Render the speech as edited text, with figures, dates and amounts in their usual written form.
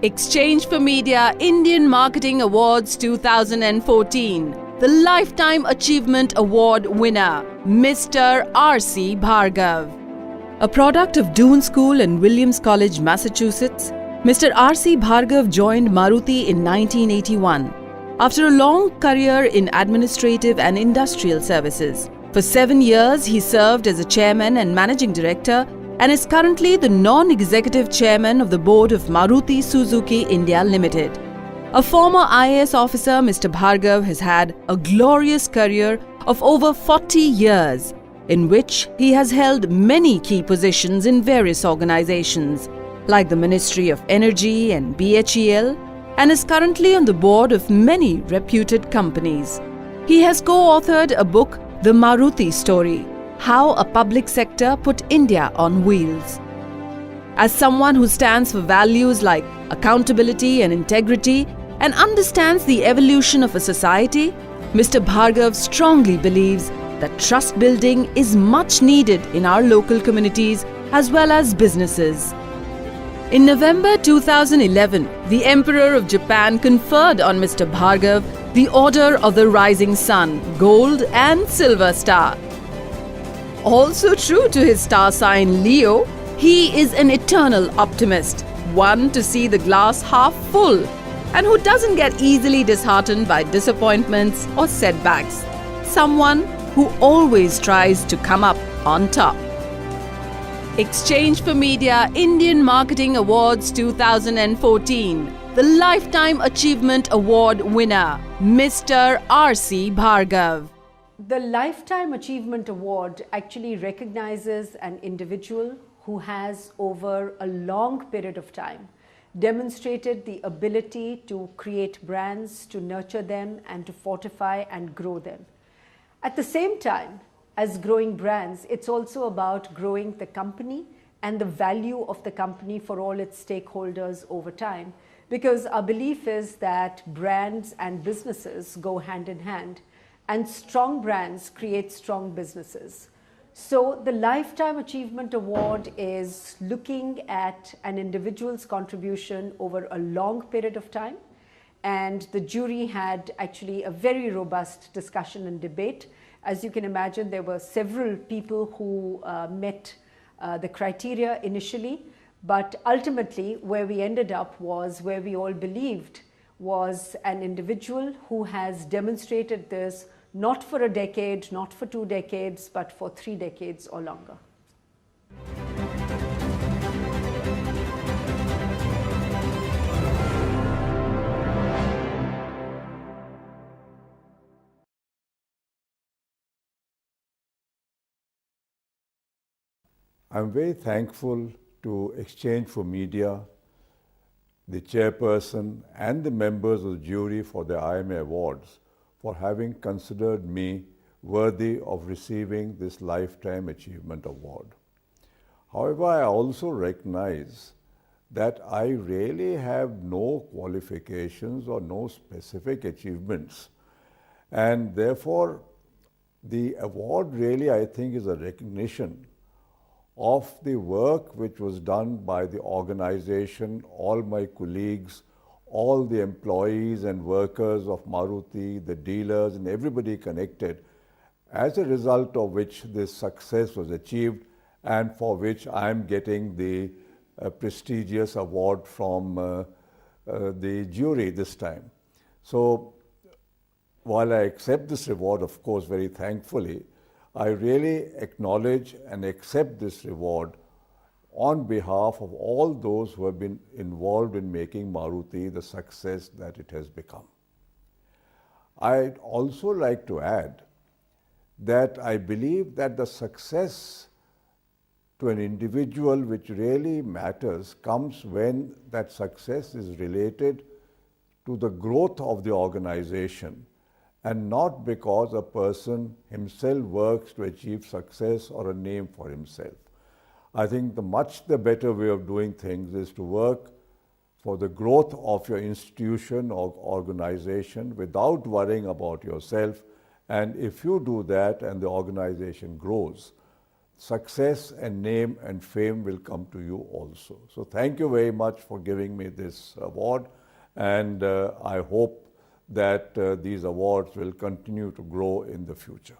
Exchange for Media Indian Marketing Awards 2014. The Lifetime Achievement Award winner, Mr. R.C. Bhargav. A product of Doon School and Williams College, Massachusetts, Mr. R.C. Bhargav joined Maruti in 1981. After a long career in administrative and industrial services, for 7 years he served as a chairman and managing director and is currently the non-executive chairman of the board of Maruti Suzuki India Limited. A former IAS officer, Mr. Bhargav has had a glorious career of over 40 years, in which he has held many key positions in various organizations, like the Ministry of Energy and BHEL, and is currently on the board of many reputed companies. He has co-authored a book, The Maruti Story: How a Public Sector Put India on Wheels. As someone who stands for values like accountability and integrity and understands the evolution of a society, Mr. Bhargav strongly believes that trust building is much needed in our local communities as well as businesses. In November 2011, the Emperor of Japan conferred on Mr. Bhargav the Order of the Rising Sun, Gold and Silver Star. Also true to his star sign Leo, he is an eternal optimist, one to see the glass half full, and who doesn't get easily disheartened by disappointments or setbacks. Someone who always tries to come up on top. Exchange for Media Indian Marketing Awards 2014. The Lifetime Achievement Award winner, Mr. R.C. Bhargav. The Lifetime Achievement Award actually recognizes an individual who has, over a long period of time, demonstrated the ability to create brands, to nurture them, and to fortify and grow them. At the same time, as growing brands, it's also about growing the company and the value of the company for all its stakeholders over time. Because our belief is that brands and businesses go hand in hand, and strong brands create strong businesses. So the Lifetime Achievement Award is looking at an individual's contribution over a long period of time. And the jury had actually a very robust discussion and debate. As you can imagine, there were several people who met the criteria initially, but ultimately where we ended up was where we all believed was an individual who has demonstrated this not for a decade, not for 2 decades, but for 3 decades or longer. I'm very thankful to Exchange for Media, the chairperson and the members of the jury for the IMA awards for having considered me worthy of receiving this Lifetime Achievement Award. However, I also recognize that I really have no qualifications or no specific achievements, and therefore the award really, I think, is a recognition of the work which was done by the organization, all my colleagues, all the employees and workers of Maruti, the dealers and everybody connected, as a result of which this success was achieved and for which I am getting the prestigious award from the jury this time. So while I accept this reward, of course, very thankfully, I really acknowledge and accept this reward on behalf of all those who have been involved in making Maruti the success that it has become. I'd also like to add that I believe that the success to an individual which really matters comes when that success is related to the growth of the organization, and not because a person himself works to achieve success or a name for himself. I think the better way of doing things is to work for the growth of your institution or organization without worrying about yourself. And if you do that and the organization grows, success and name and fame will come to you also. So thank you very much for giving me this award, and I hope that these awards will continue to grow in the future.